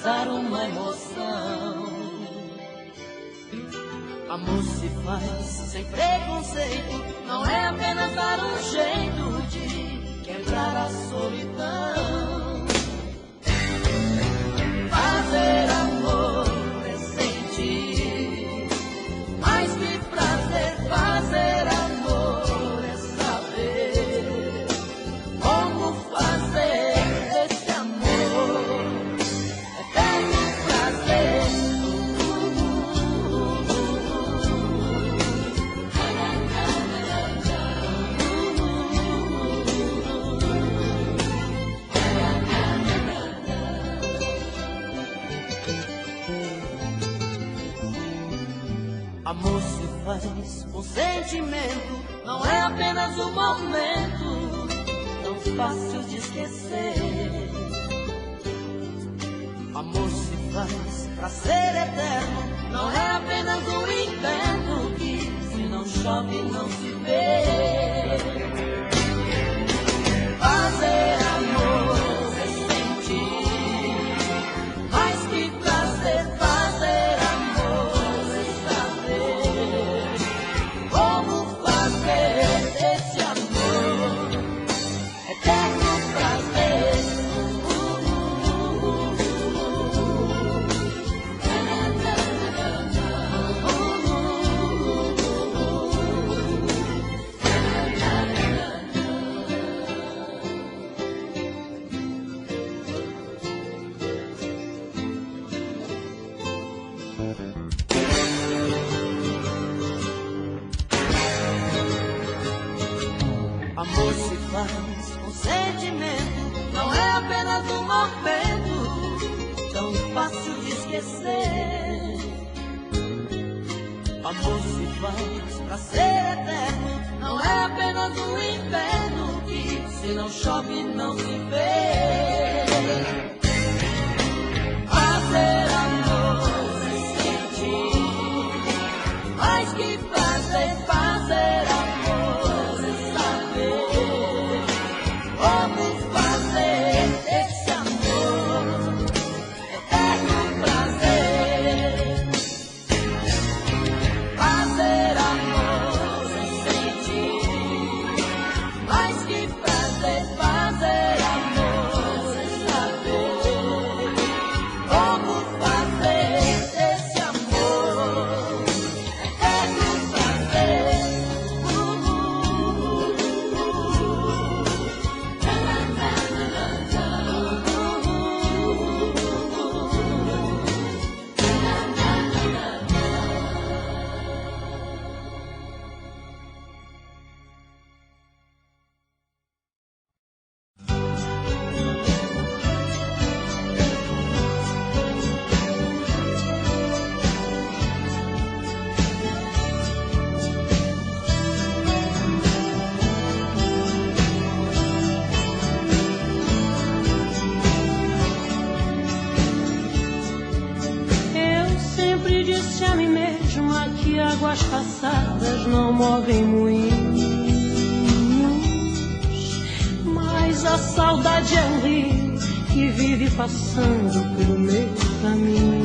causar uma emoção. Amor se faz sem preconceito, não é apenas dar um jeito de quebrar a solidão. Fazer amor é sentir, mais que prazer. Fazer amor é saber como fazer desse amor eterno prazer. Amor se faz com sentimento, não é apenas um momento tão fácil de esquecer. Amor se faz pra ser eterno, não é apenas um inverno que se não chove não se vê. Fazer amor é sentir, mais que prazer. Fazer amor é saber como fazer desse amor eterno prazer. Amor se faz com sentimento, não é apenas um momento tão fácil de esquecer. Amor se faz pra ser eterno, não é apenas um inverno que se não chove não se vê. Fazer amor é sentir, mais que prazer. Fazer amor é saber como fazer esse amor eterno prazer. Fazer amor é sentir, mais que prazer. Fazer amor é saber como fazer esse amor eterno prazer. Eu sempre disse a mim mesma que águas passadas não movem moinhos, mas a saudade é um rio que vive passando pelo meu caminho.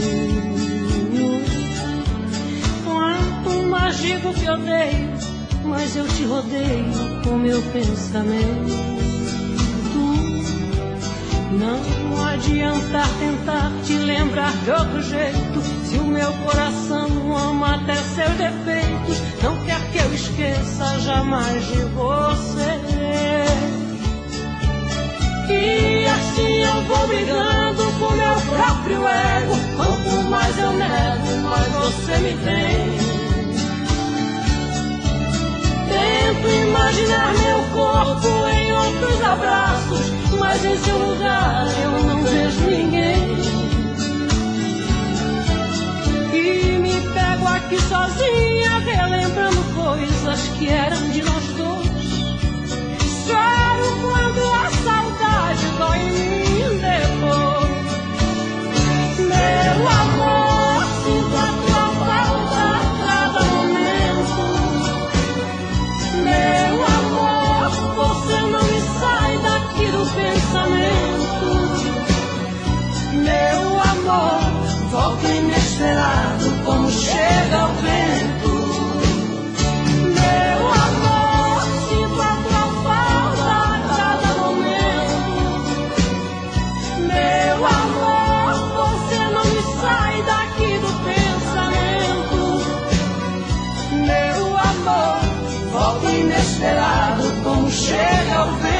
Quanto mais digo que odeio, mas eu te rodeio com meu pensamento. Não adianta tentar te lembrar de outro jeito, se o meu coração ama até seus defeitos, não quer que eu esqueça jamais de você. E assim eu vou brigando com meu próprio ego, quanto mais eu nego, mais você me vem. Tento imaginar meu corpo em outros abraços, mas em seu lugar eu não vejo ninguém. E me pego aqui sozinha, relembrando coisas que eram de nós dois. Choro quando a saudade dói em mim depois. Meu amor, sinto a tua falta a cada momento. Meu amor, você não me sai daqui do pensamento. Meu amor, amor, volta inesperado como chega o vento. Meu amor, sinto a tua falta a cada momento. Meu amor, você não me sai daqui do pensamento. Meu amor, volta inesperado como chega o vento.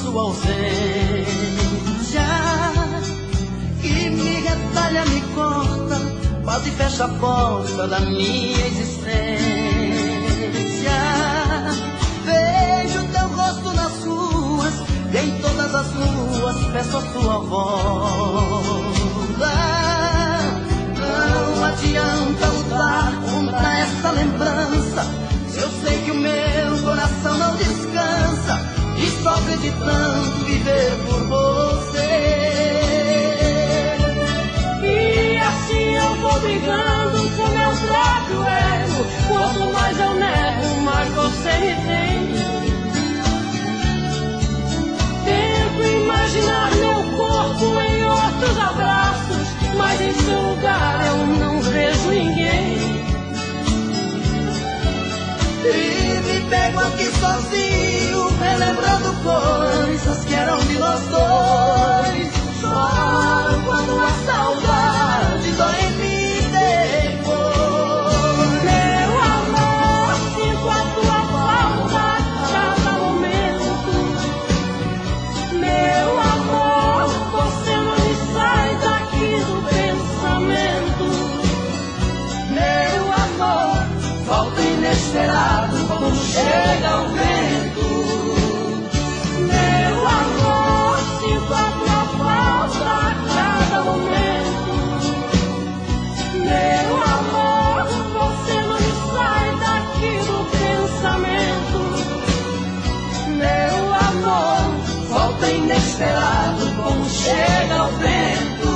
Sua ausência que me retalha, me corta, quase fecha a porta da minha existência. Vejo teu rosto nas ruas e em todas as ruas peço a sua volta. Não adianta lutar contra essa lembrança, eu sei que o meu coração não descansa e sofre de tanto viver por você. E assim eu vou brigando com meu próprio ego. Quanto mais eu nego, mais você me tem. Tento imaginar meu corpo em outros abraços, mas em seu lugar eu não vejo ninguém. E me pego aqui sozinho, relembrando coisas que eram de nós dois. Choro quando a saudade dói em mim depois. Meu amor, sinto a tua falta a cada momento. Meu amor, você não me sai daqui do pensamento. Meu amor, volta inesperado como chega o vento. Meu amor, sinto a tua falta a cada momento. Meu amor, você não me sai daqui do pensamento. Meu amor, volta inesperado como chega o vento.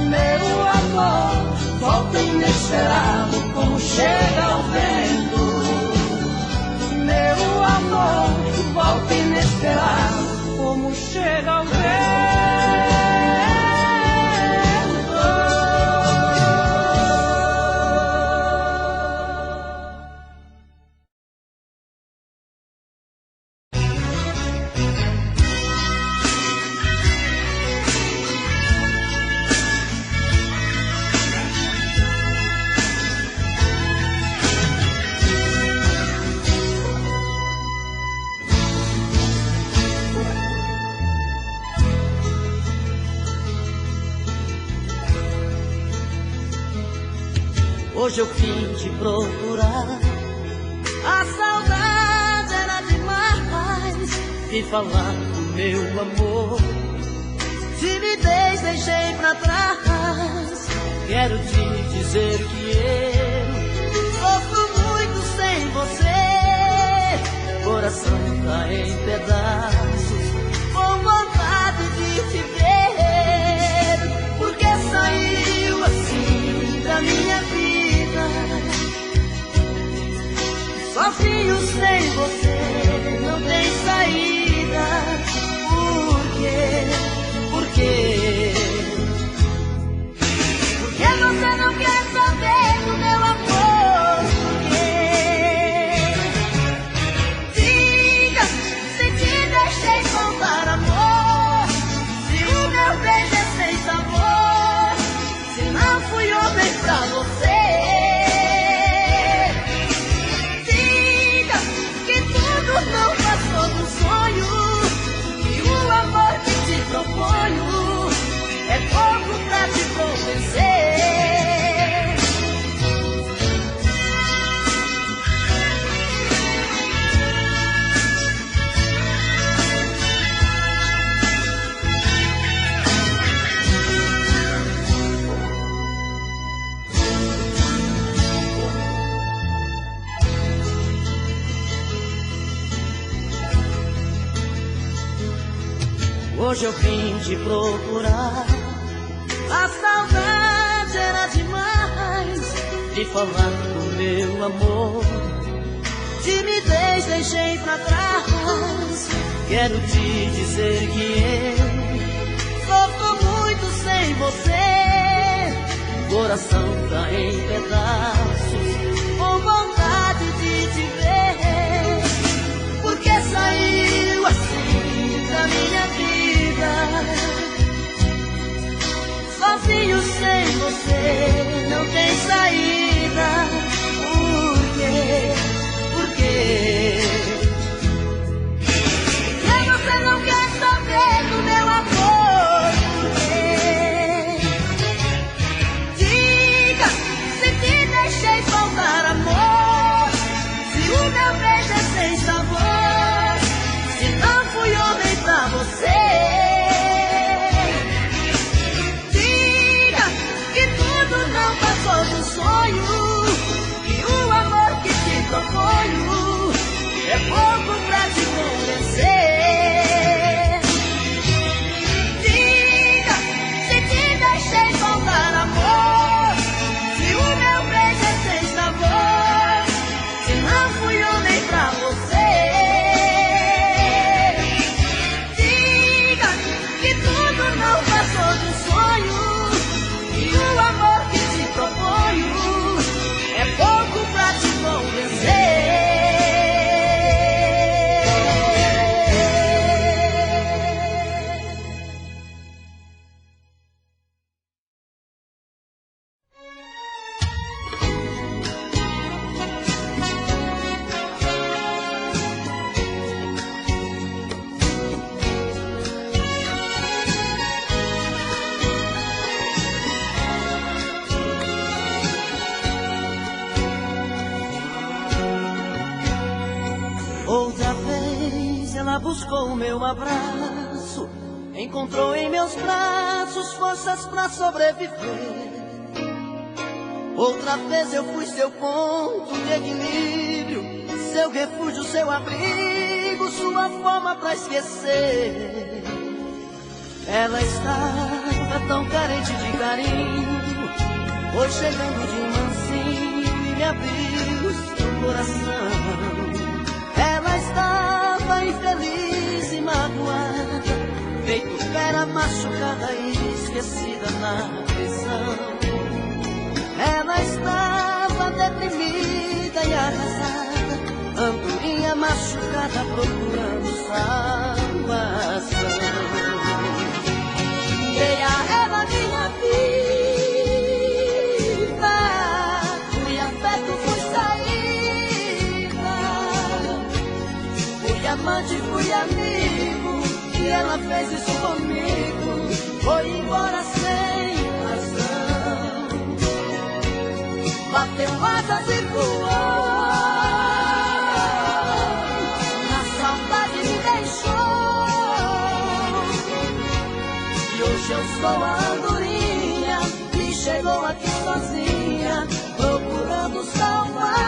Meu amor, volta inesperado como chega o vento. Meu amor, volta inesperado Como chega o vento. Hoje eu vim te procurar, a saudade era demais. Vim falar do meu amor, timidez deixei pra trás. Quero te dizer que eu sofro muito sem você. Coração tá em pedaços, com vontade de te ver. Porque saiu assim da minha vida, sozinho sem você, não tem saída. Por quê? Por quê? Porque você não quer saber do meu amor? Por quê? Diga, se te deixei faltar amor, se o meu beijo é sem sabor, se não fui homem pra você. Não passou do sonho, e o amor que te proponho é pouco pra te convencer. hoje eu vim te procurar. A saudade era demais de falar do meu amor. Timidez deixei pra trás. Quero te dizer que eu sofro muito sem você. Coração tá em pedaços, com vontade de te ver. Porque saiu assim da minha vida, sozinho sem você, não tem saída. Por quê? Por quê? E você não quer saber do meu amor? Por quê? Diga se te deixei faltar amor, se o meu beijo é sem sabor, se não fui homem pra você. Diga que tudo não passou do sonho, que o amor que te proponho é pouco pra te convencer. Diga se te deixei faltar amor, se o meu beijo é sem sabor, se não fui homem pra você. Diga que tudo não passou do sonho, que o amor que te proponho é pouco pra te convencer. Outra vez ela buscou o meu abraço, encontrou em meus braços forças pra sobreviver. Outra vez eu fui seu ponto de equilíbrio, seu refúgio, seu abrigo, sua forma pra esquecer. Ela estava tão carente de carinho, foi chegando de mansinho e me abriu seu coração. Ela estava infeliz e magoada, feito fera machucada e esquecida na prisão. Ela estava deprimida e arrasada, andorinha machucada procurando salvação. Dei a ela minha vida, fui afeto, fui saída, fui amante, fui amigo, e ela fez isso comigo, foi embora sem razão. Bateu asas e voou, na saudade me deixou, e hoje eu sou a andorinha que chegou aqui sozinha, procurando salvação.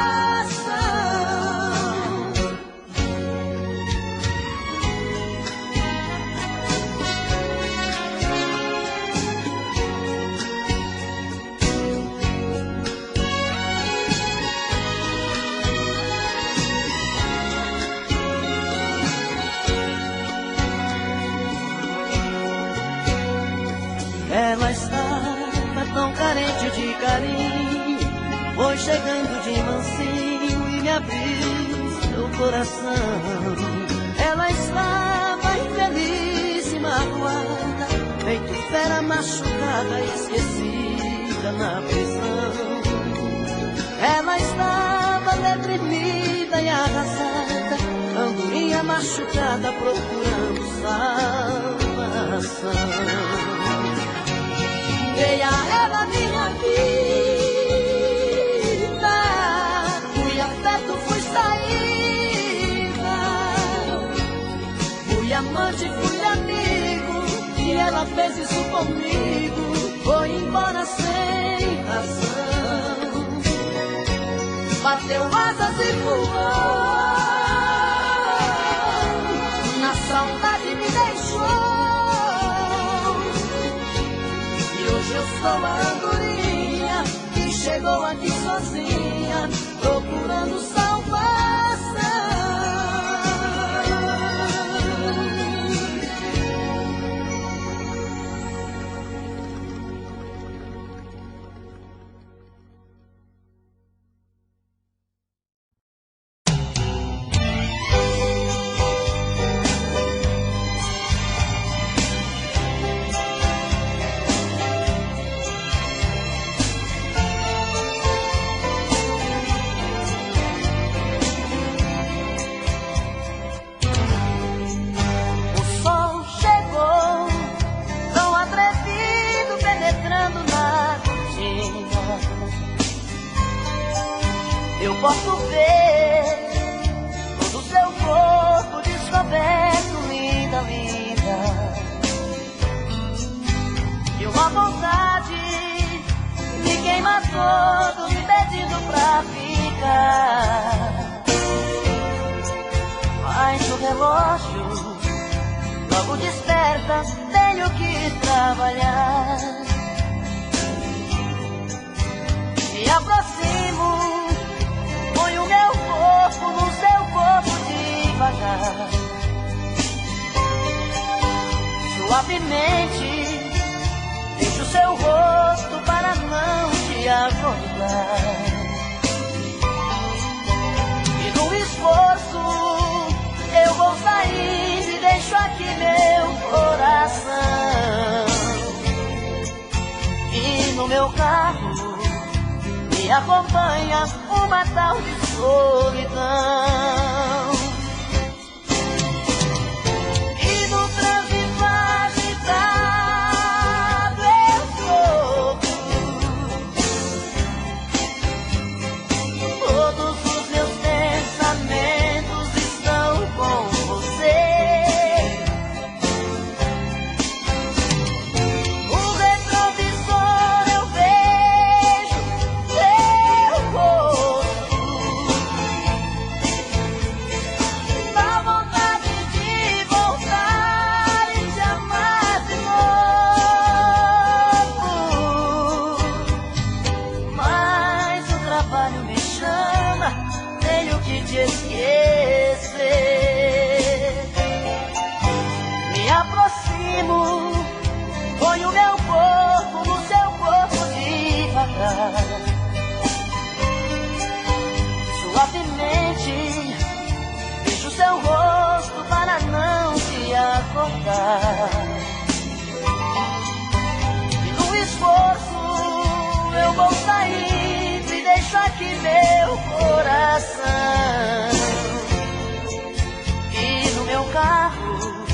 Ela estava tão carente de carinho, foi chegando de mansinho e me abriu seu coração. Ela estava infeliz e magoada, feito fera machucada, esquecida na prisão. Ela estava deprimida e arrasada, andorinha machucada procurando salvação. Dei a ela minha vida, fui afeto, fui saída, fui amante, fui amigo, e ela fez isso comigo, foi embora sem razão. Bateu asas e voou, na saudade me deixou, sou a andorinha que chegou aqui sozinha, procurando salvação. Eu posso ver todo o seu corpo descoberto, linda, linda. E uma vontade me queima todo, me pedindo pra ficar. Mas o relógio logo desperta, tenho que trabalhar. Me aproximo, ponho meu corpo no seu corpo devagar. Suavemente, deixo seu rosto para não te acordar. E no esforço, eu vou sair e deixo aqui meu coração. E no meu carro me acompanha uma tal de solidão. E no trânsito agitado eu sofro. Todos os meus pensamentos estão com você. O retrovisor eu vejo seu rosto. Dá vontade de voltar e te amar de novo. Mas o trabalho me chama, tenho que te esquecer. Me aproximo, ponho meu corpo no seu corpo devagar. Suavemente, vejo seu rosto para não te acordar. E no esforço, eu vou sair e deixo aqui meu coração. E no meu carro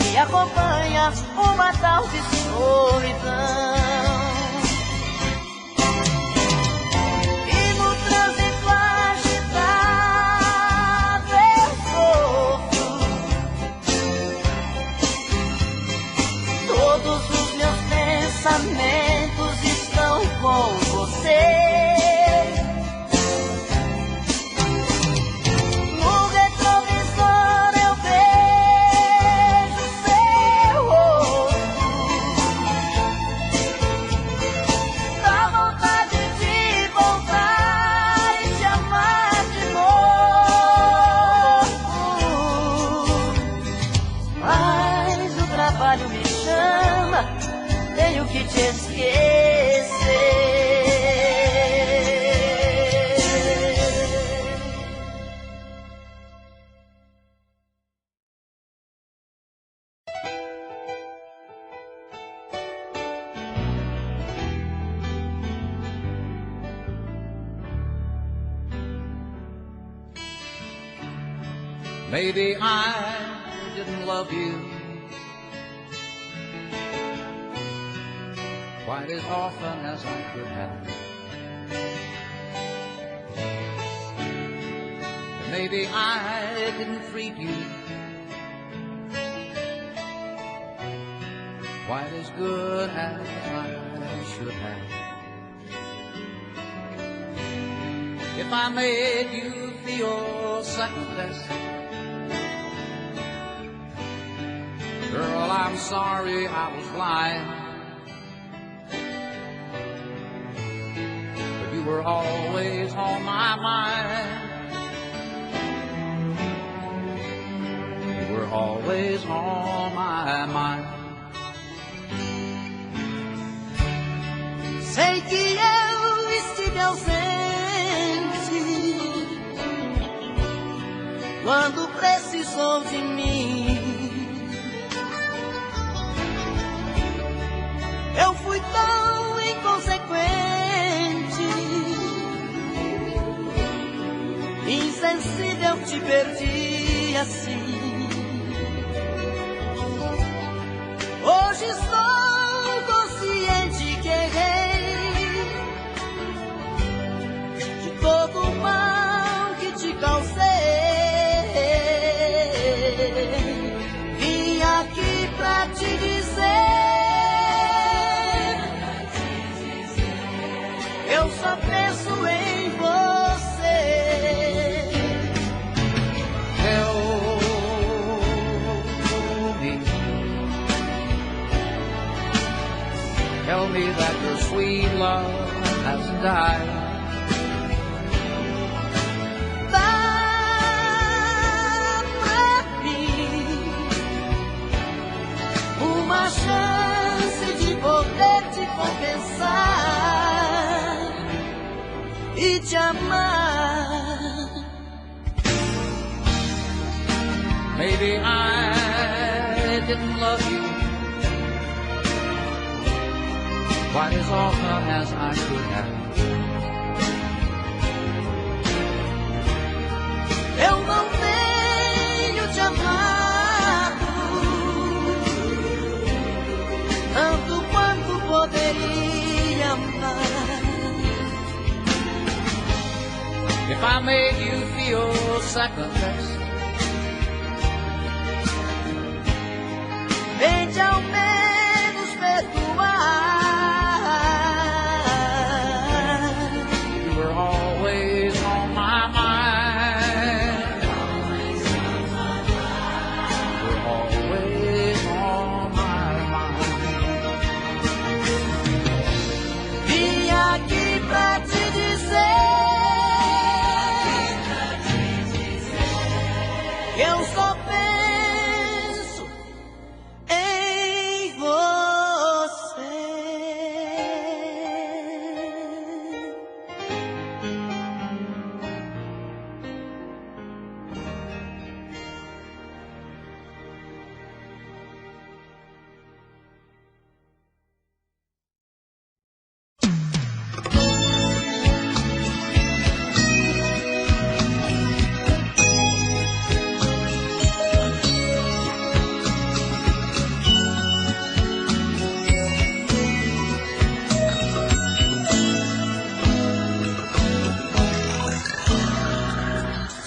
me acompanha uma tal de solidão. E no trânsito agitado eu sofro. Todos os meus pensamentos estão com você. No retrovisor eu vejo seu rosto. Dá vontade de voltar e te amar de novo. Mas o trabalho me chama, tenho que te esquecer. Maybe I didn't love you quite as often as I could have. Maybe I didn't treat you quite as good as I should have. If I made you feel second best, girl, I'm sorry I was lying. were always on my mind. You were always on my mind. Sei que eu estive ausente quando precisou de mim. Eu fui tão inconsequente, insensível, te perdi assim. Hoje estou consciente que errei de todo o mal que te causei. Vim aqui pra te dizer, eu só penso em você. Tell me that your sweet love hasn't died. Dá pra mim uma chance de poder te compensar e te amar. Maybe I didn't love you quite as often as I could have. Eu não tenho te amado tanto quanto poderia amar. If I made you feel second best, tente ao menos perdoar. you were always on my mind. You were always on my mind. Vim aqui pra te dizer que eu só penso em você.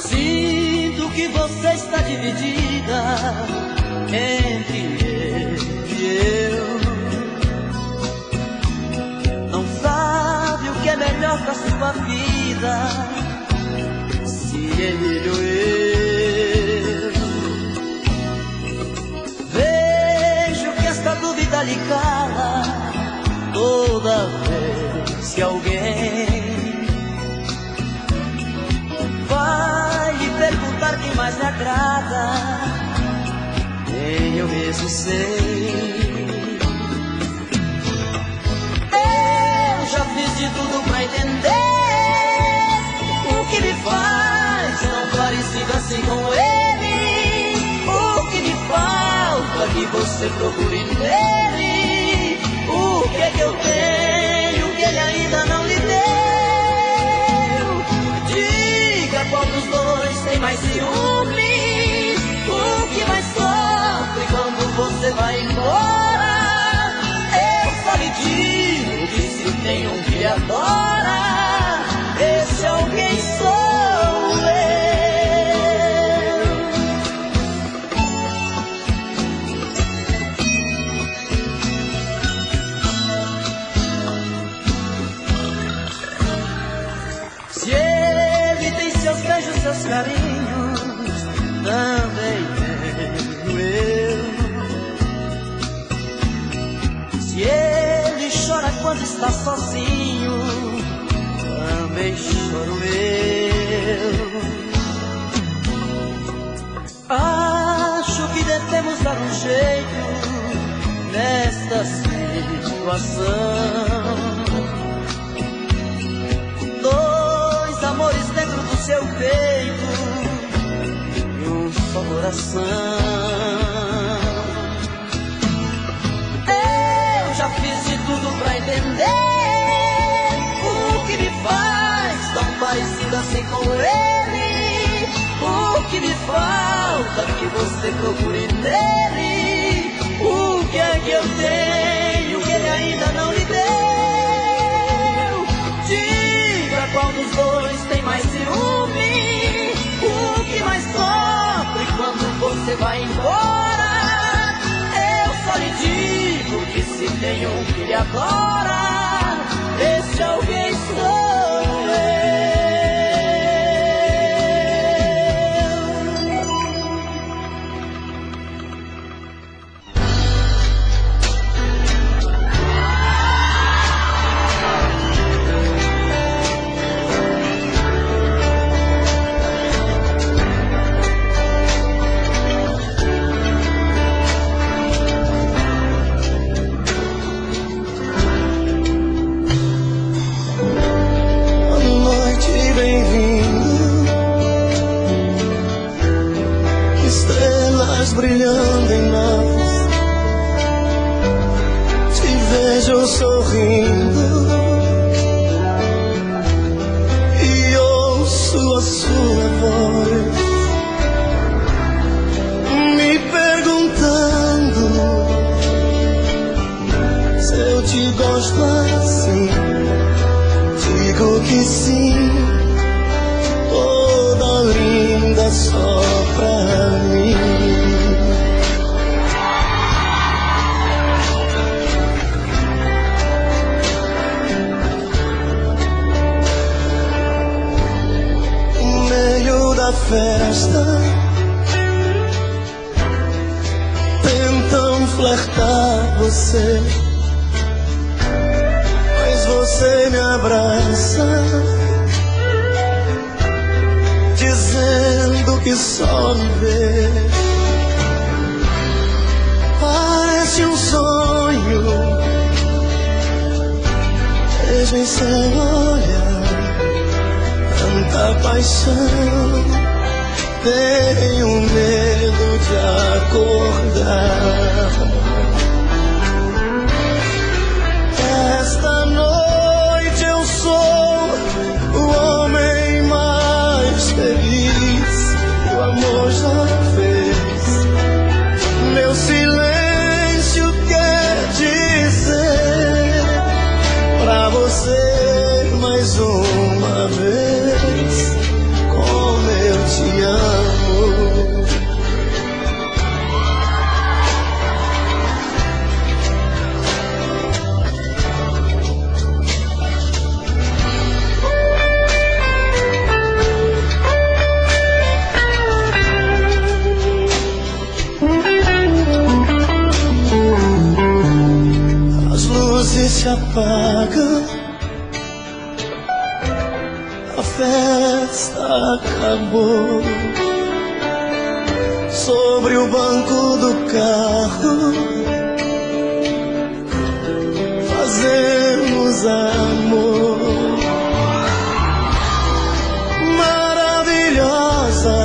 Sinto que você está dividida entre ele e eu. Não sabe o que é melhor pra sua vida, se ele ou eu. Vejo que esta dúvida lhe cala toda vez que alguém vai lhe perguntar quem mais lhe agrada, nem eu mesmo sei. Eu já fiz de tudo pra entender o que me faz tão parecido assim com ele. O que me falta que você procure nele. O que é que eu tenho que ele ainda não lhe deu? Qual dos dois tem mais ciúme? O que mais sofre quando você vai embora? Eu só lhe digo que se tem um que lhe adora, esse alguém sou eu. Se ele tem seus beijos, seus carinhos, também tenho eu. Se ele chora quando está sozinho, coração. Dois amores dentro do seu peito e um só coração. Eu já fiz de tudo pra entender o que me faz tão parecida assim com ele. O que me falta que você procure nele. O que é que eu tenho que ele ainda não lhe deu? Diga qual dos dois tem mais ciúme. O que mais sofre quando você vai embora? Eu só lhe digo que se tem um que lhe adora, esse alguém sou eu. Brilhando em nós, te vejo sorrindo e ouço a sua voz me perguntando se eu te gosto assim. Digo que sim, toda linda só pra mim. Festa, tentam flertar você, mas você me abraça, dizendo que só me vê. Parece um sonho, vejo em seu olhar tanta paixão. Tenho medo de acordar. Esta noite eu sou o homem mais feliz que o amor já fez. Meu silêncio quer dizer pra você mais uma vez como eu te amo. As luzes se apagam, a festa acabou. Sobre o banco do carro fazemos amor. Maravilhosa,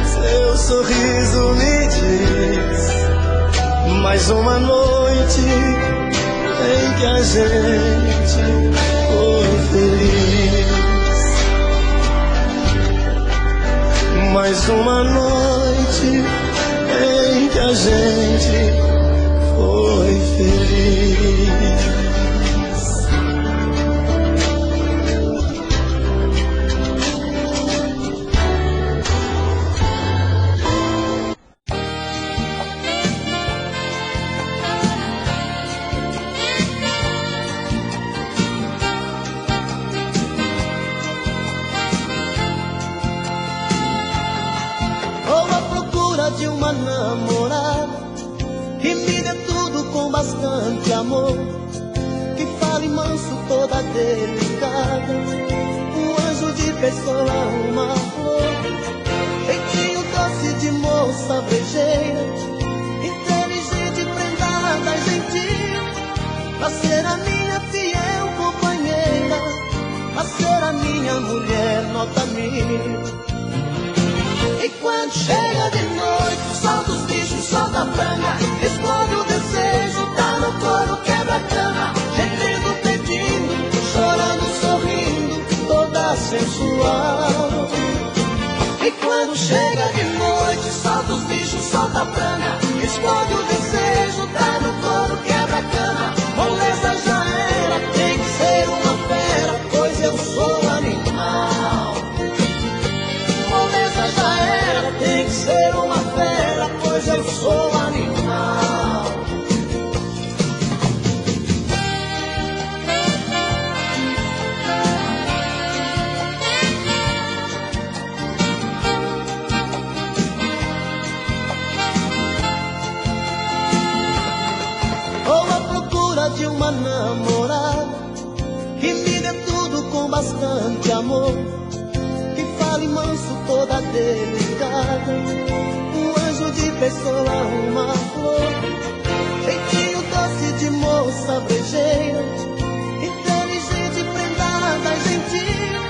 seu sorriso me diz mais uma noite em que a gente foi feliz. Mais uma noite em que a gente foi feliz. De uma namorada que me dê tudo com bastante amor, que fale manso, toda delicada, um anjo de pessoa, uma flor, feitinho doce de moça brejeira, inteligente, prendada, gente pra ser a minha fiel companheira, pra ser a minha mulher nota mil. E quando chega de noite, solta os bichos, solta a franga, explode o desejo, tá no couro, quebra a cama, gemendo, pedindo, chorando, sorrindo, toda sensual. E quando chega de noite, solta os bichos, solta a franga, explode o desejo, tá no couro, quebra a cama, moleza já era, tem que ser uma fera, pois eu sou animal. Moleza já era, tem que ser uma fera, pois eu sou animal. Vou à procura de uma namorada que me dê tudo com bastante amor, que fale manso, toda delicada, um anjo de pessoa, uma flor, jeitinho doce de moça brejeira, inteligente, prendada, gentil,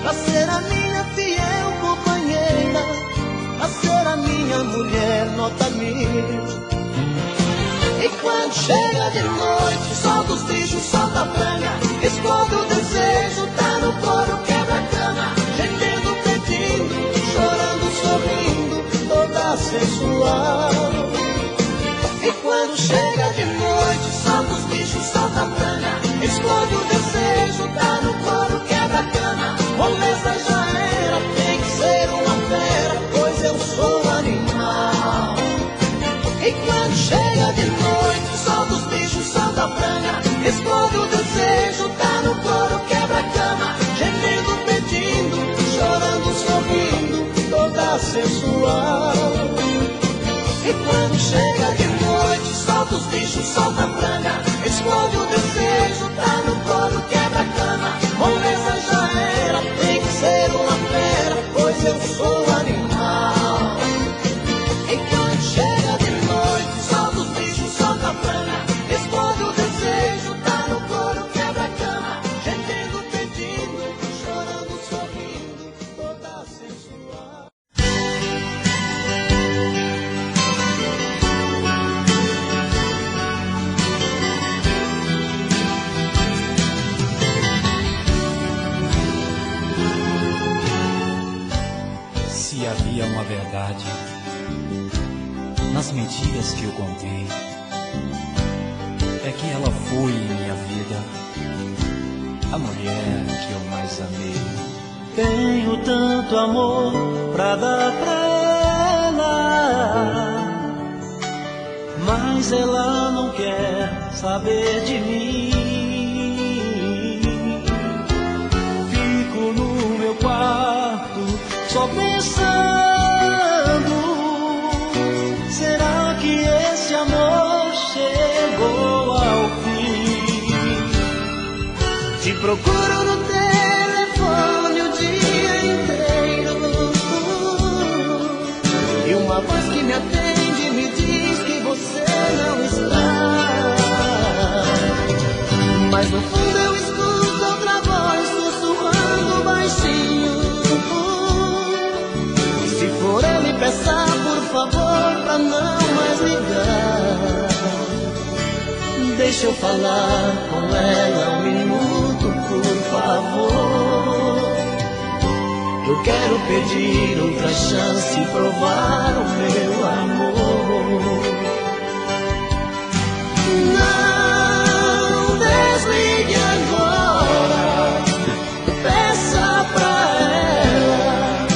pra ser a minha fiel companheira, pra ser a minha mulher nota mil. E quando chega de noite, solta os bichos, solta a franga, explode o desejo, tá no couro, quebra a cama, gemendo, pedindo, chorando, sorrindo, toda sensual. E quando chega de noite, solta os bichos, solta a franga, explode o desejo, tá no couro, quebra a cama, moleza já era, tem que ser uma fera, pois eu sou animal. E quando chega de noite, solta os bichos, solta a franga, explode o desejo, tá no couro, quebra a cama, gemendo, pedindo, chorando, sorrindo, toda sensual. E quando chega de noite, solta os bichos, solta a franga, explode o desejo, tá no couro, quebra a cama, moleza já era, tem que ser uma fera, pois eu sou animal. E quando chega de noite, solta os bichos, solta a franga, explode o desejo, tá no couro, quebra a cama, gemendo, pedindo, chorando, sorrindo, toda sensual. Se havia uma verdade nas mentiras que eu contei, é que ela foi em minha vida a mulher que eu mais amei. Tenho tanto amor pra dar pra ela, mas ela não quer saber de mim. Fico no meu quarto só pensando, será que esse amor chegou ao fim? Te procuro no telefone o dia inteiro, e uma voz que me atende me diz que você não está. Mas no fundo eu escuto outra voz sussurrando baixinho. Se for ele, peça por favor pra não mais ligar. Deixa eu falar com ela um minuto, por favor. Eu quero pedir outra chance e provar o meu amor. Não desligue agora, peça pra ela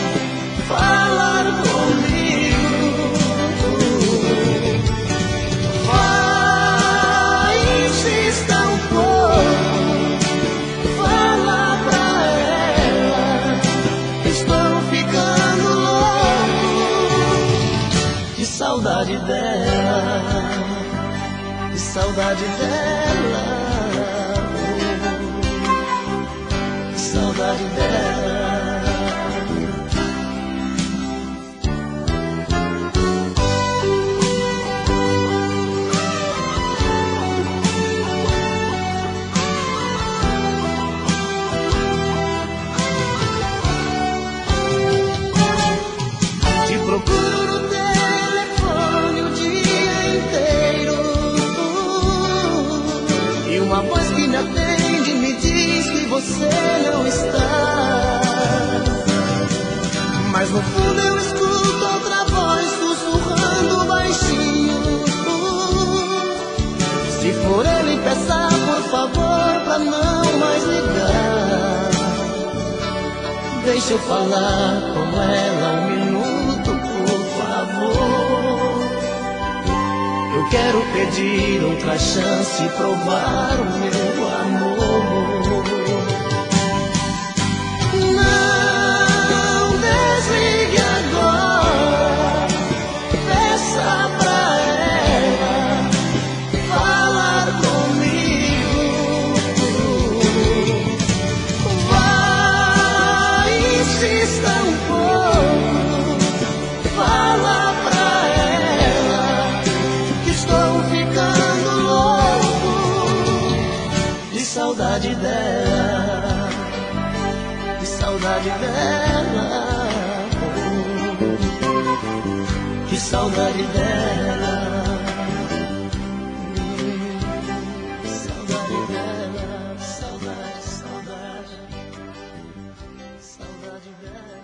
falar comigo. Vai, insista um pouco, fala pra ela, estou ficando louco de saudade dela, de saudade dela, de saudade dela. voz que me atende me diz que você não está. Mas no fundo eu escuto outra voz sussurrando baixinho. Se for ele, peça por favor pra não mais ligar. Deixa eu falar com ela 1 minuto, por favor. Eu quero pedir outra chance e provar o meu amor. Não desligue agora, peça pra ela falar comigo. Vai, insista um pouco, fala pra ela que estou ficando louco de saudade dela, de saudade dela, que saudade dela. Saudade dela, saudade, saudade, saudade dela.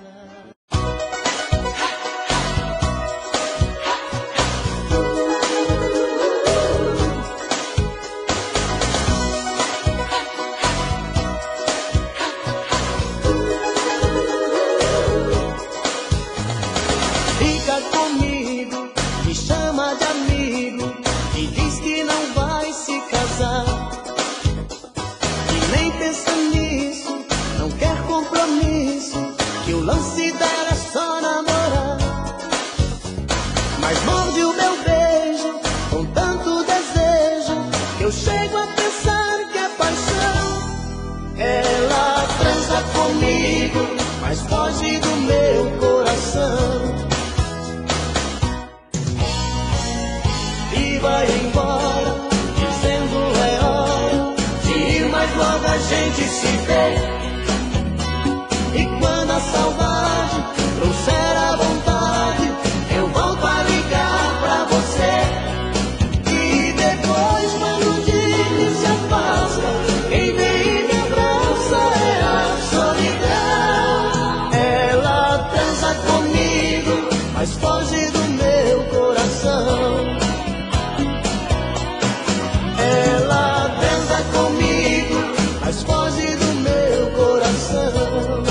Fica comigo, me chama de amigo e diz que não vai se casar. E nem pensa nisso, não quer compromisso, que o lance dela é só namorar. Mas morde o meu beijo com tanto desejo que eu chego a pensar que é paixão. Ela transa comigo, mas foge do meu coração. E vai embora, dizendo é hora de ir, mas logo a gente se vê. E quando a saudade trouxer a vontade, eu volto a ligar pra você. E depois, quando o dia se afasta, quem vem e me abraça é a solidão. Ela transa comigo, mas foge do meu coração. Ela transa comigo, mas foge do meu coração.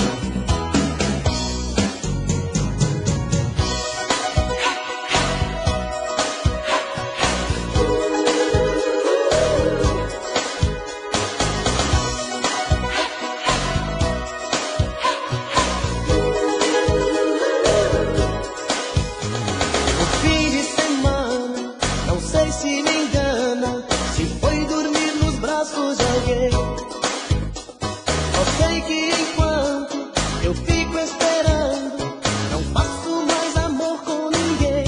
No fim de semana, não sei se me engana, se foi dormir nos braços de alguém. Só sei que enquanto eu fico esperando, não faço mais amor com ninguém.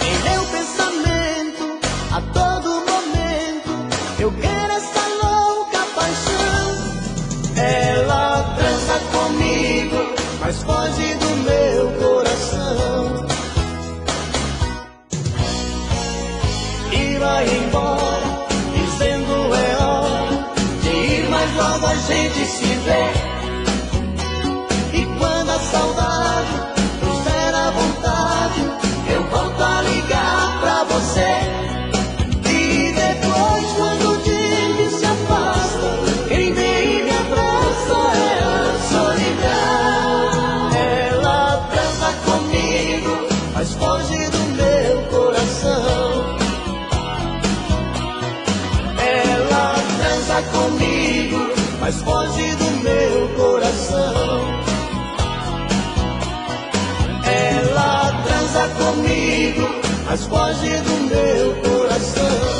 Em meu pensamento, a todo momento, eu quero essa louca paixão. Ela transa comigo, mas foge do meu coração. E vai embora, dizendo é hora de ir, mas logo a gente se vê. E quando a saudade trouxer a vontade, eu volto a ligar pra você. E depois, quando o dia se afasta, quem vem e me abraça é a solidão. Ela transa comigo, mas foge do meu coração. Ela transa comigo, mas foge do meu coração. Ela transa comigo, mas foge do meu coração.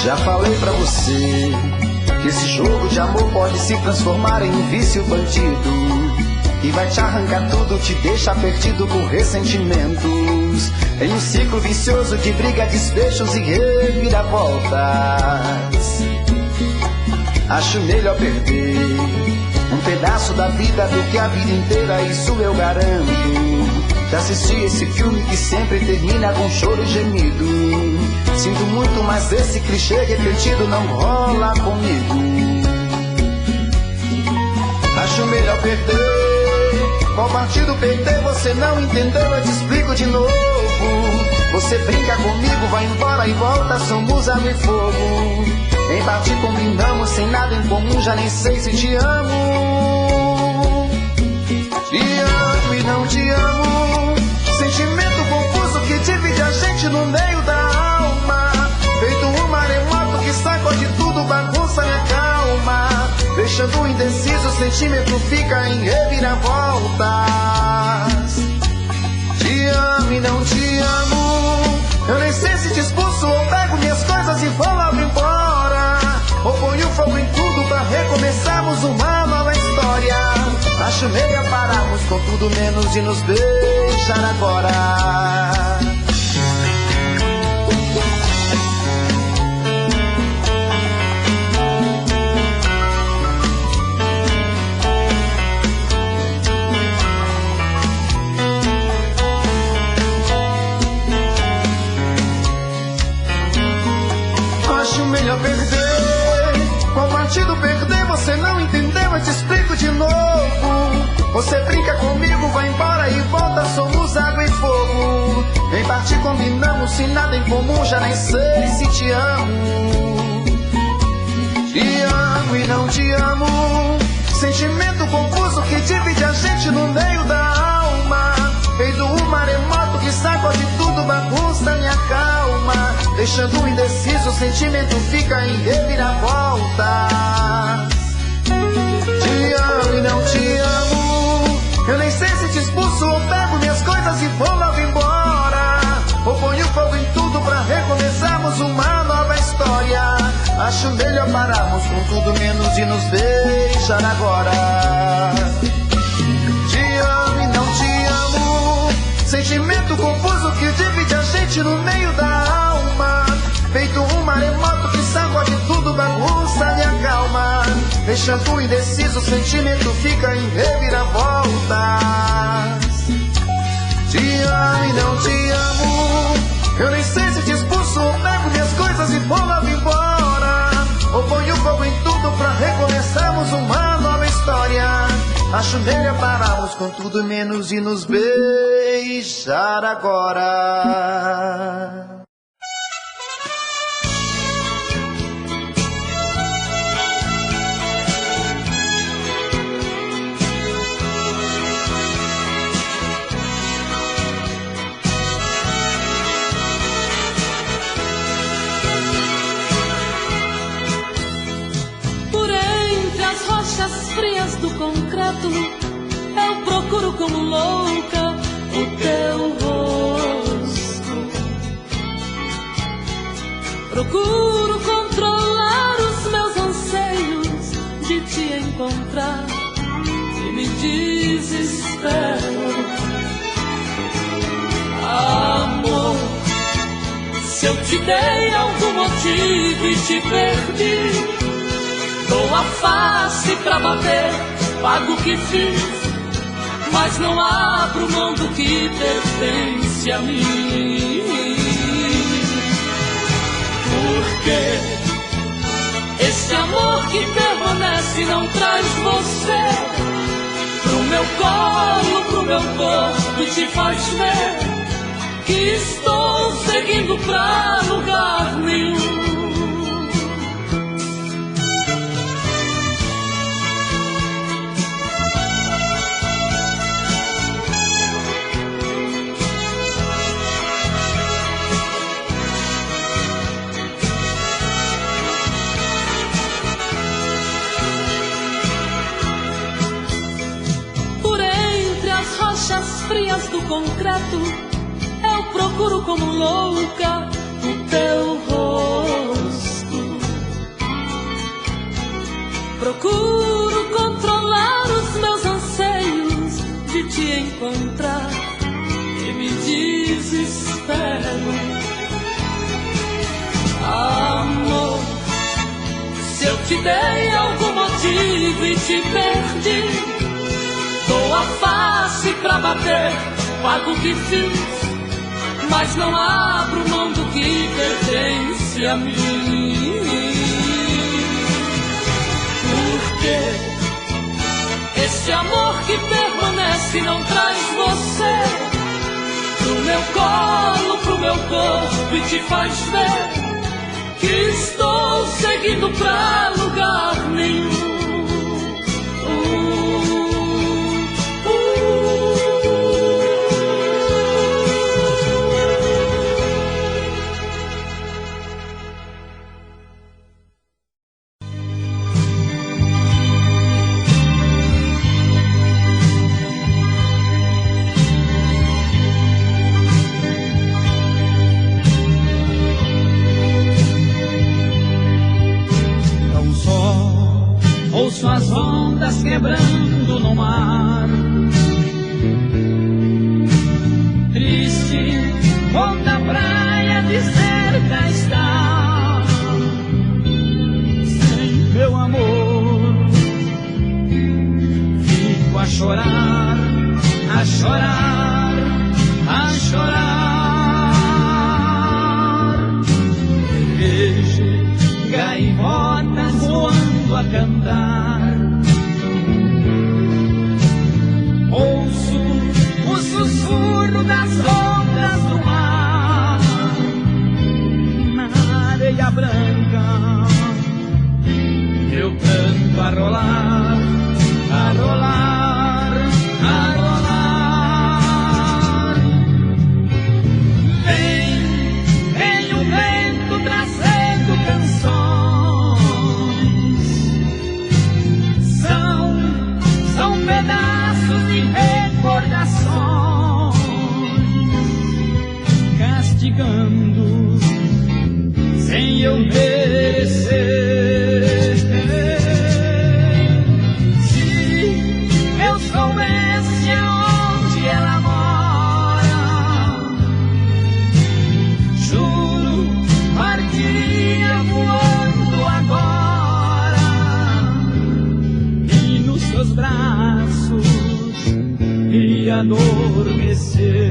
Já falei pra você que esse jogo de amor pode se transformar em um vício bandido. e vai te arrancar tudo, te deixa perdido com ressentimentos, em um ciclo vicioso de briga, desfechos e reviravoltas. Acho melhor perder um pedaço da vida do que a vida inteira, isso eu garanto. Já assisti esse filme que sempre termina com choro e gemido. Sinto muito, mas esse clichê repetido não rola comigo. Acho melhor perder. Qual partido perder? Você não entendeu, eu te explico de novo. Você brinca comigo, vai embora e volta, somos água e fogo. Em parte combinamos, sem nada em comum, já nem sei se te amo. Te amo e não te amo, sentimento confuso que divide a gente no meio da alma. Feito um maremoto que sacode tudo, bagunça minha calma. Deixando indeciso, o sentimento fica em reviravoltas. Te amo e não te amo, eu nem sei se te expulso ou pego minhas coisas e vou logo embora. Ou ponho fogo em tudo pra recomeçarmos uma nova história. Acho melhor pararmos com tudo menos de nos beijar agora. Acho melhor perder. Qual partido perder? Você não entendeu, eu te explico de novo. Você brinca comigo, vai embora e volta, somos água e fogo. Em parte combinamos, sem nada em comum, já nem sei se te amo. Te amo e não te amo, sentimento confuso que divide a gente no meio da alma. Feito um maremoto que sacode tudo, bagunça minha calma. Deixando indeciso, o sentimento fica em reviravoltas. Te amo e não te amo, eu nem sei se te expulso ou pego minhas coisas e vou logo embora. Ou ponho fogo em tudo pra recomeçarmos uma nova história. Acho melhor pararmos com tudo menos de nos beijar agora. Te amo e não te amo, sentimento confuso que divide a gente no meio da alma. Feito um maremoto que sacode tudo, bagunça minha calma. Deixando indeciso, o sentimento fica em reviravoltas. Te amo e não te amo, eu nem sei se te expulso ou pego minhas coisas e vou logo embora. Ou ponho fogo em tudo pra recomeçarmos uma nova história. Acho melhor pararmos com tudo menos de nos beijar agora. Frias do concreto, eu procuro como louca o teu rosto. Procuro controlar os meus anseios de te encontrar e me desespero. Amor, se eu te dei algum motivo e te perdi, dou a face pra bater, pago o que fiz, mas não abro mão do que pertence a mim. Porque esse amor que permanece não traz você pro meu colo, pro meu corpo e te faz ver que estou seguindo pra lugar nenhum. Frias do concreto, eu procuro como louca o teu rosto. Procuro controlar os meus anseios te encontrar e me desespero. Amor, se eu te dei algum motivo e te perdi, dou a face pra bater, pago o que fiz, mas não abro mão do que pertence a mim. Porque esse amor que permanece não traz você pro meu colo, pro meu corpo, e te faz ver que estou seguindo pra lugar nenhum. Ouço as ondas quebrando no mar. Triste, vou da praia dizer cá está. Sem meu amor, fico a chorar, a chorar, a chorar. Vejo gaivotas voando a cantar. Ouço o sussurro das ondas do mar na areia branca. Eu canto a rolar, a rolar, a rolar. Vem o vento trazendo canções. São pedaços de recordações, castigando sem eu merecer. Se eu soubesse aonde ela mora, juro, partiria voando agora e nos seus braços e adormecer.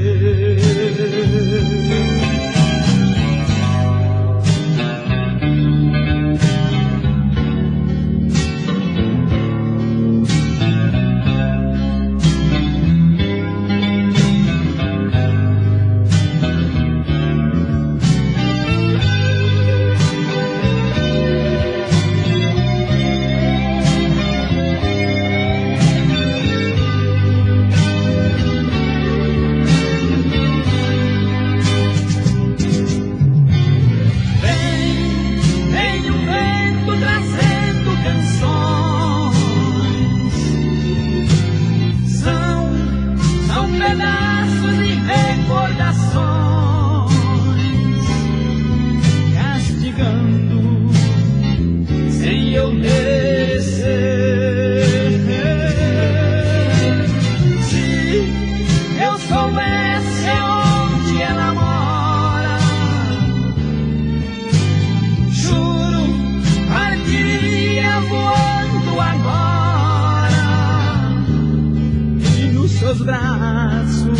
Braços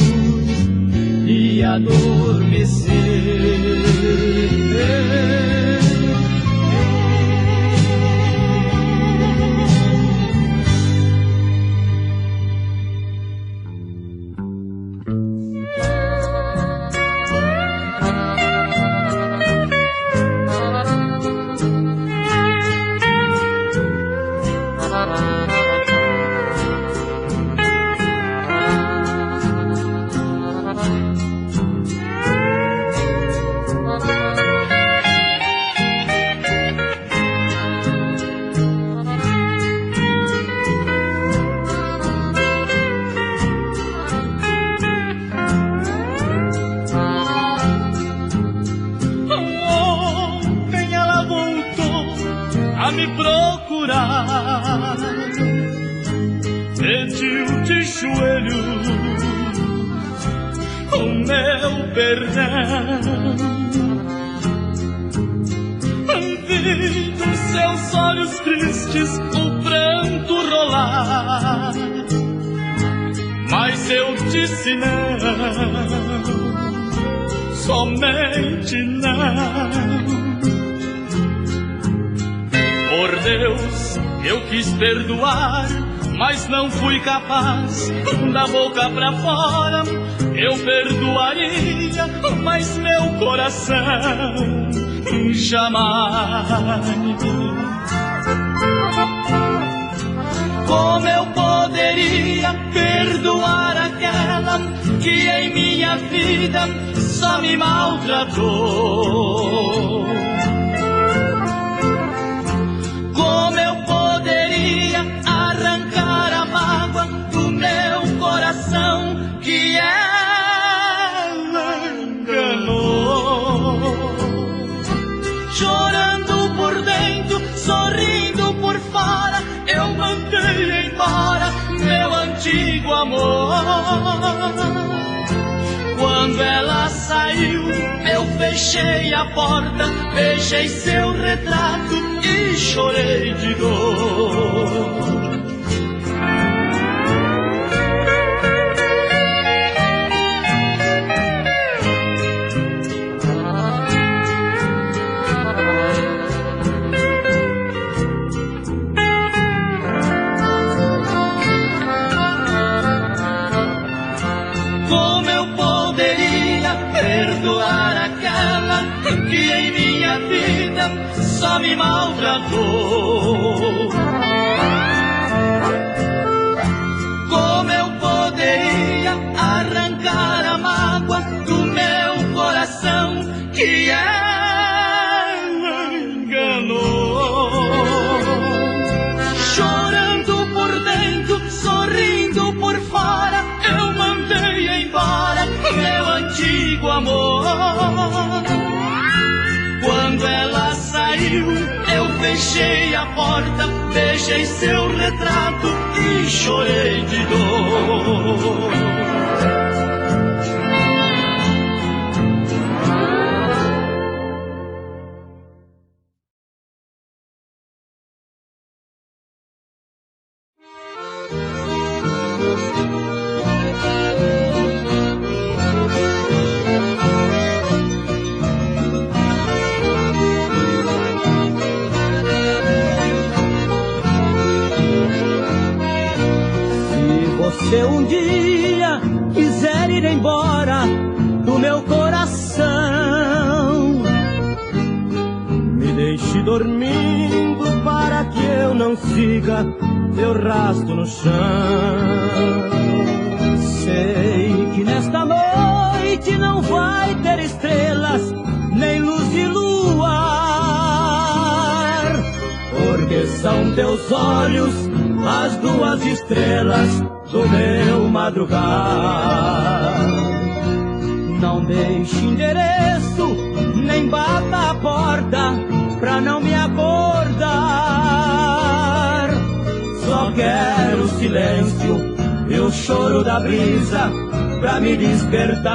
e adormecer. meu perdão. Vi nos seus olhos tristes o pranto rolar, mas eu disse não, somente não. Por Deus, eu quis perdoar, mas não fui capaz. Da boca pra fora eu perdoaria, mas meu coração jamais. Como eu poderia perdoar aquela que em minha vida só me maltratou? Como eu poderia arrancar a mágoa do meu coração que ela enganou? Chorando por dentro, sorrindo por fora, eu mandei embora meu antigo amor. Quando ela saiu, eu fechei a porta, beijei seu retrato e chorei de dor. Perdoar aquela que em minha vida só me maltratou? Como eu poderia arrancar a mágoa do meu coração que ela enganou? Chorando por dentro, sorrindo por fora, eu mandei embora meu antigo amor. Quando ela saiu, eu fechei a porta, beijei seu retrato e chorei de dor. Se um dia quiser ir embora do meu coração, me deixe dormindo para que eu não siga teu rastro no chão. Sei que nesta noite não vai ter estrelas, nem luz de luar, porque são teus olhos as duas estrelas do meu madrugar. Não deixe endereço, nem bata a porta pra não me acordar. Só quero silêncio e o choro da brisa pra me despertar.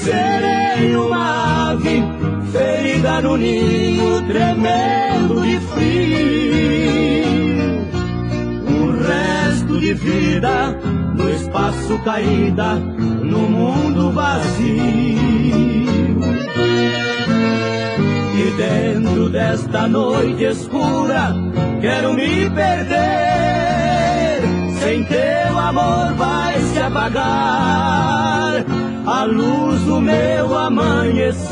Serei uma ave ferida no ninho, tremendo de frio, resto de vida no espaço caída, no mundo vazio. E dentro desta noite escura quero me perder. Sem teu amor vai se apagar a luz do meu amanhecer.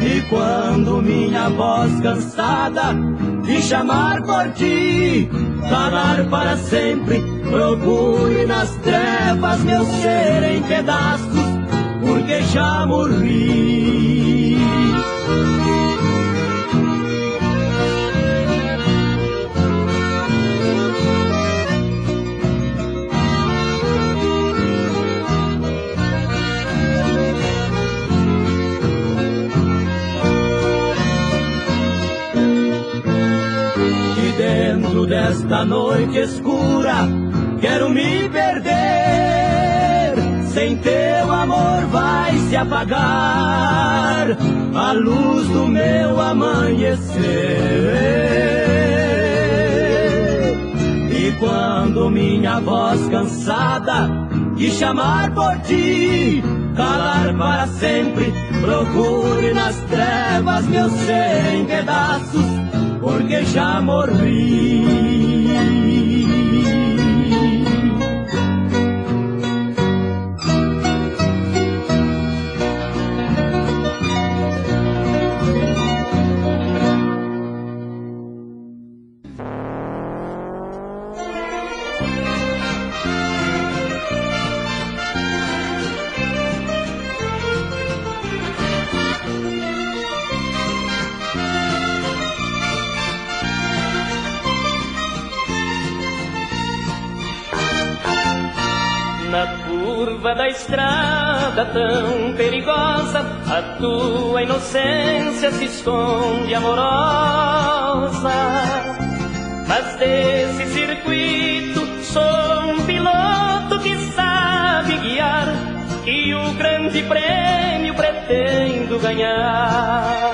E quando minha voz cansada de chamar por ti, calar para sempre, procure nas trevas meu ser em pedaços, porque já morri. Dentro desta noite escura quero me perder. Sem teu amor vai se apagar a luz do meu amanhecer. E quando minha voz cansada de chamar por ti calar para sempre, procure nas trevas meu ser em pedaços, porque já morri. Na curva da estrada tão perigosa, a tua inocência se esconde amorosa. Mas desse circuito sou um piloto que sabe guiar, e o grande prêmio pretendo ganhar.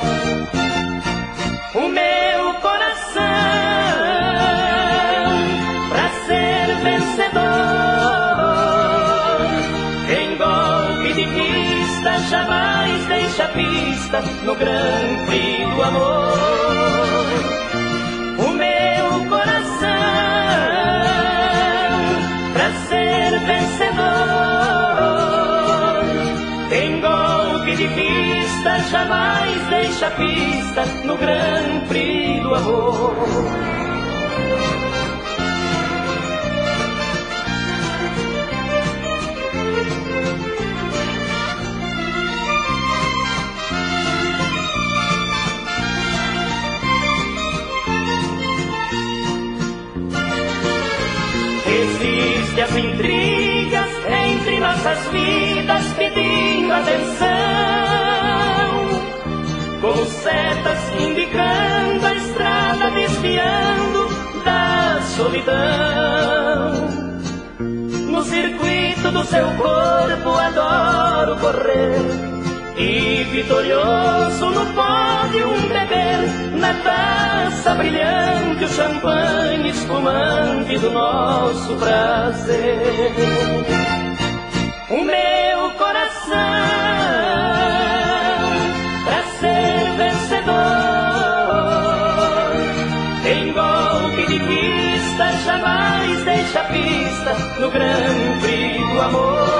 O meu coração, pra ser vencedor, jamais deixa pista no Grand Prix do amor. O meu coração, pra ser vencedor, tem golpe de vista, jamais deixa pista no Grand Prix do amor. Existem as intrigas entre nossas vidas pedindo atenção, como setas indicando a estrada, desviando da solidão. No circuito do seu corpo adoro correr, e vitorioso no pódio beber, na taça brilhante o champanhe espumante do nosso prazer. O meu coração, pra ser vencedor, tem golpe de vista, jamais deixa pista no Grand Prix do amor.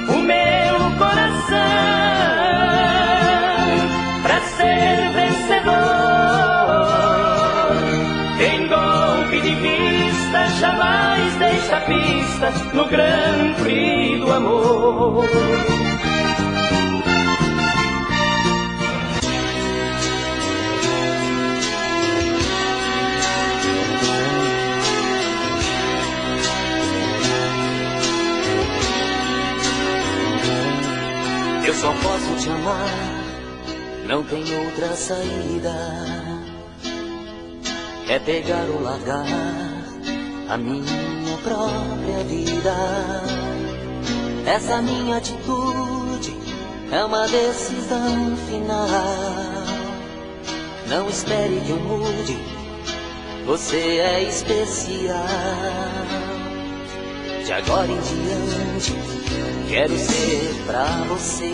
O meu coração, pra ser vencedor, tem golpe de vista, jamais deixa pista no Grand Prix do amor. Eu só posso te amar, não tem outra saída. É pegar ou largar a minha própria vida. Essa minha atitude é uma decisão final. Não espere que eu mude, você é especial. De agora em diante quero ser pra você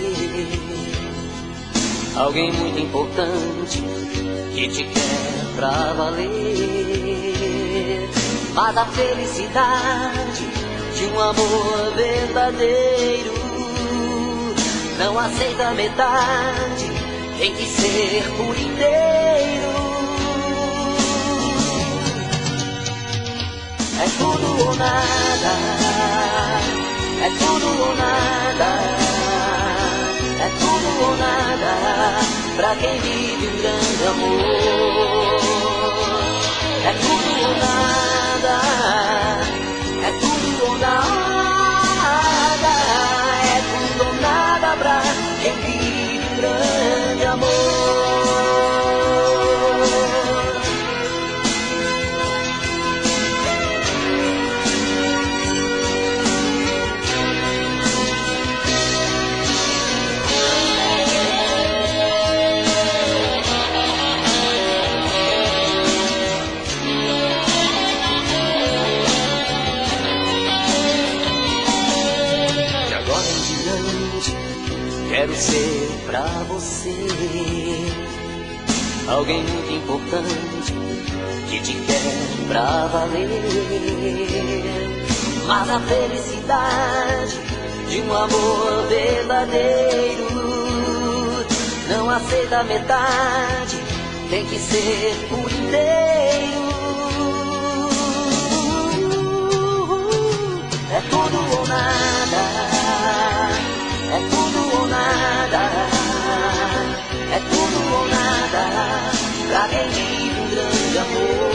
alguém muito importante que te quer pra valer. Mas a felicidade de um amor verdadeiro não aceita metade, tem que ser por inteiro. É tudo ou nada, é tudo ou nada, é tudo ou nada, pra quem vive um grande amor. É tudo ou nada, é tudo ou nada, é tudo ou nada pra quem vive um grande amor. ser pra você alguém muito importante que te quer pra valer. Mas a felicidade de um amor verdadeiro não aceita metade, tem que ser por inteiro. É tudo ou nada, é tudo ou nada, é tudo ou nada, pra quem vive um grande amor.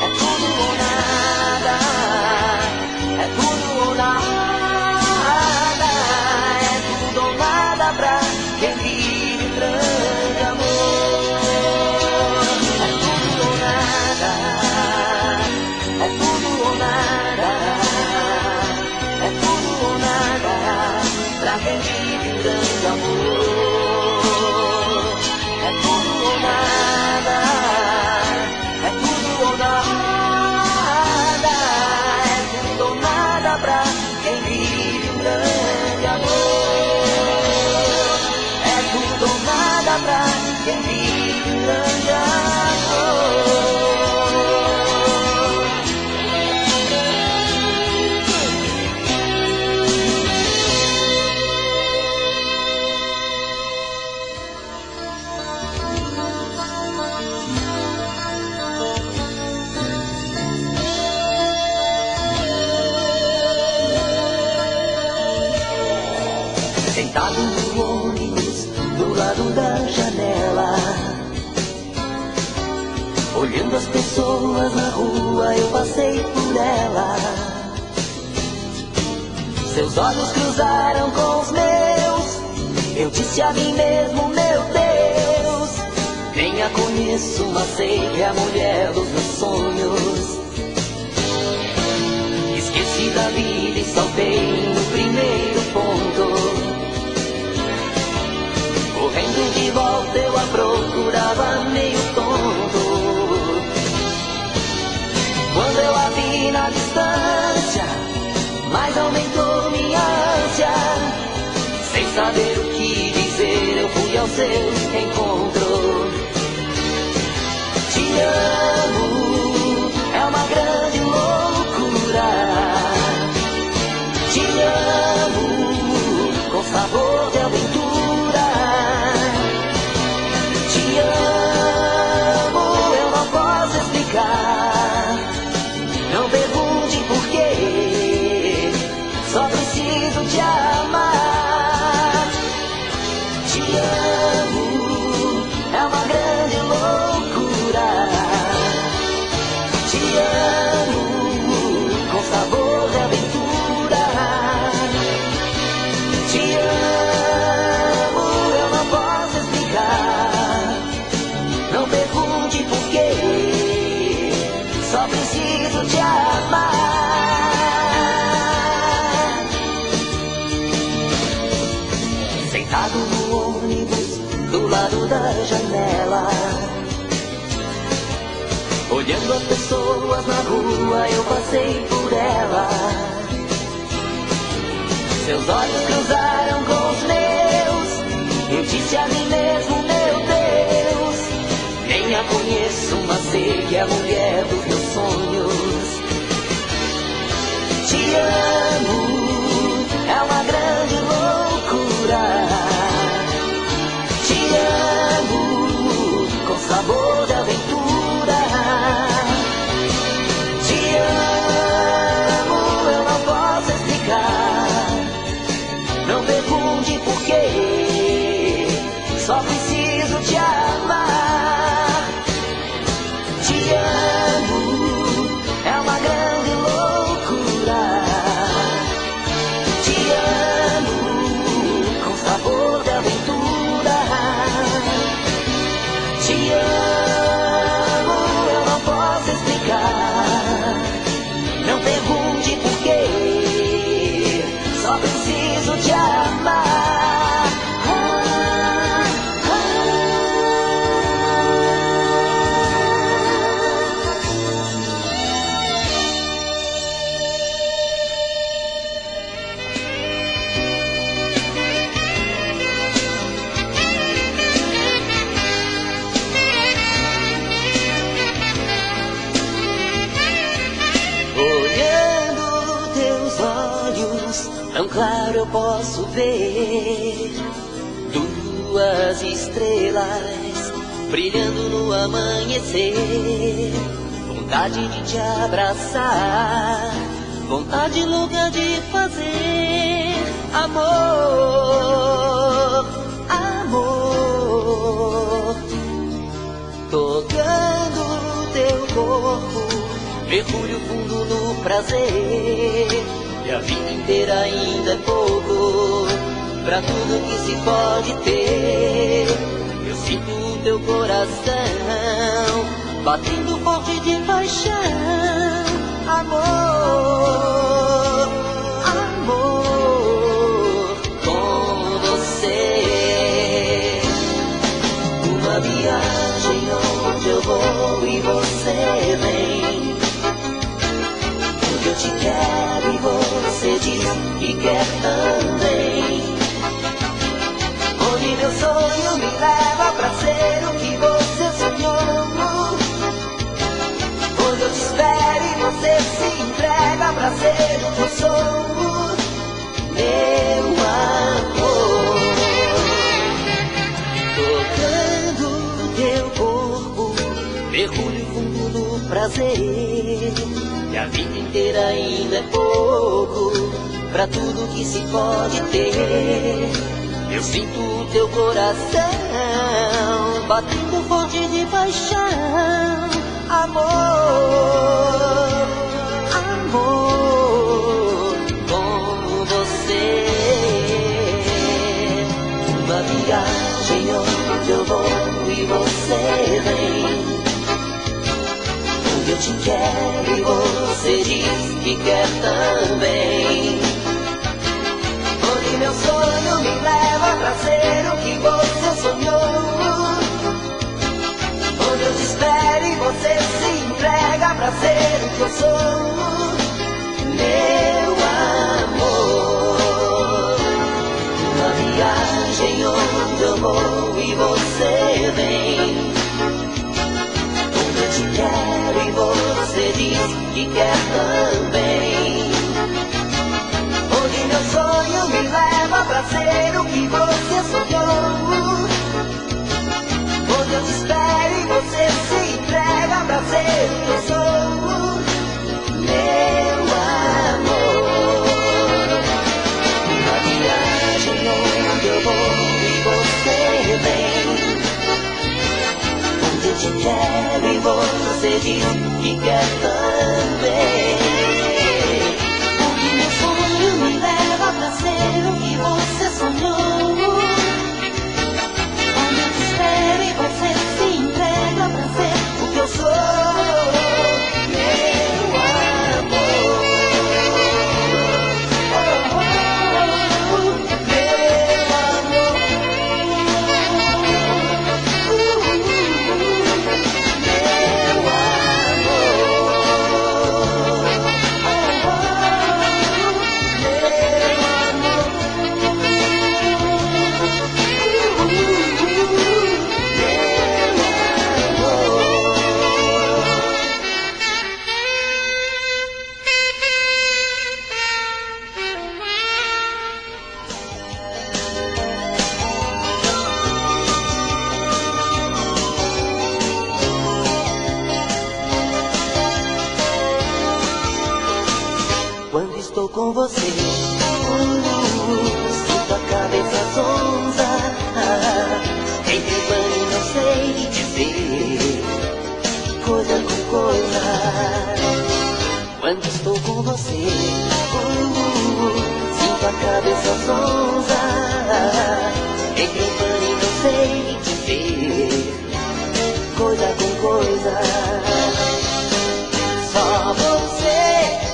É tudo ou nada, é tudo ou nada, é tudo ou nada pra quem vive um grande amor. É tudo ou nada, é tudo ou nada, é tudo ou nada pra quem vive um grande amor. É tudo ou nada, é tudo ou nada, é tudo ou nada pra quem vive um grande amor. É tudo ou nada pra quem vive um grande amor. Sentado no ônibus, do lado da janela, olhando as pessoas na rua, eu passei por ela. Seus olhos cruzaram com os meus, eu disse a mim mesmo, meu Deus, nem a conheço, mas sei que é a mulher dos meus sonhos. Esqueci da vida e saltei no primeiro ponto. Correndo de volta eu a procurava meio tonto. Quando eu a vi na distância, mais aumentou minha ânsia. Sem saber o que dizer, eu fui ao seu encontro. Te amo, é uma grande loucura. Te amo, com sabor de aventura. Te amo, eu não posso explicar. Não pergunte porquê, só preciso te amar. Te amo, é uma grande loucura. Te amo, com sabor de aventura. Te amo, eu não posso explicar. Não pergunte porquê, só preciso te amar. Sentado no ônibus, do lado da janela, olhando as pessoas na rua, eu passei por ela. Seus olhos cruzaram com os meus, eu disse a mim mesmo, meu Deus, nem a conheço, mas sei que é a mulher dos meus sonhos. Te amo, é uma grande loucura. Te amo, com sabor de aventura. Te amo, eu não posso explicar. Não pergunte porquê, só preciso te amar. Te amo, claro eu posso ver duas estrelas brilhando no amanhecer. Vontade de te abraçar, vontade louca de fazer amor, amor. Tocando teu corpo, mergulho fundo no prazer. E a vida inteira ainda é pouco pra tudo que se pode ter. Eu sinto o teu coração batendo forte de paixão. Amor, amor, com você. Uma viagem onde eu vou e você vem. Onde eu te quero e você diz que quer também. Onde meu sonho me leva pra ser o que você sonhou. Onde eu te espero e você se entrega pra ser o que eu sou. Meu amor, tocando teu corpo, mergulho fundo no prazer. E a vida inteira ainda é pouco pra tudo que se pode ter. Eu sinto o teu coração batendo forte de paixão. Amor, amor, com você. Uma viagem onde eu vou e você vem. Onde eu te quero e você diz que quer também. Onde meu sonho me leva pra ser o que você sonhou. Onde eu te espero e você se entrega pra ser o que eu sou. Meu amor, uma viagem onde eu vou e você vem. Onde eu te quero e você diz que quer também. Onde meu sonho me leva pra ser o que você sonhou. Onde eu te espero e você se entrega pra ser o que eu sou. Meu amor, uma viagem onde eu vou e você vem. Onde eu te quero e você diz que quer também. Onde meu sonho me leva pra ser o que você sonhou. Onde eu te espero e você se entrega pra ser o que eu sou. Meu amor, oh, oh, meu amor, meu Quando estou com você, sinto a cabeça zonza. Entre banho não sei dizer coisa com coisa. Quando estou com você, sinto a cabeça zonza. Entre banho não sei dizer coisa com coisa. Só você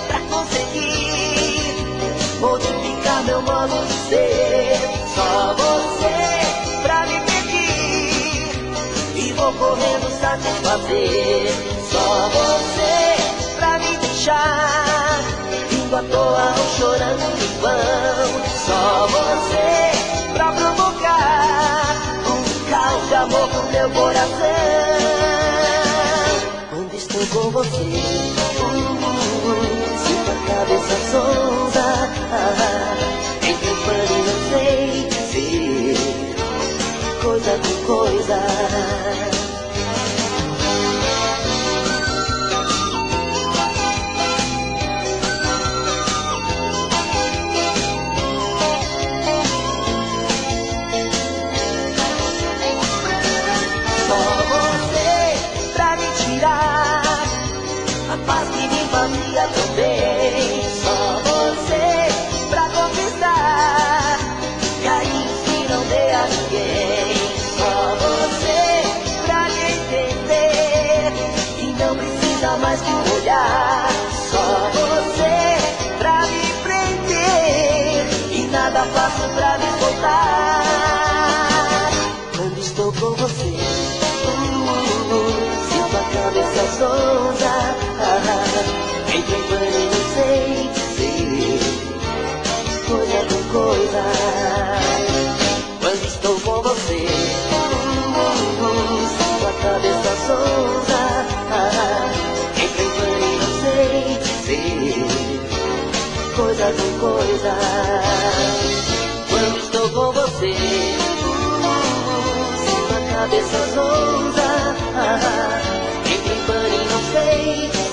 pra conseguir modificar meu modo de ser. Só você pra me pedir e vou correndo satisfazer. Só você pra me deixar rindo à toa ou chorando em vão. Só você pra provocar um caos de amor no meu coração. Quando estou com você, sinto a cabeça sonza. olhar. Só você pra me prender e nada faço pra me soltar. Quando estou com você, sinto a cabeça zonza. Entre pano e não sei dizer coisa com coisa. Quando estou com você, sinto a cabeça zonza. Entre pano e não sei dizer coisa com coisa. Quando estou com você, sinto a cabeça zonza. Entre pano e não sei dizer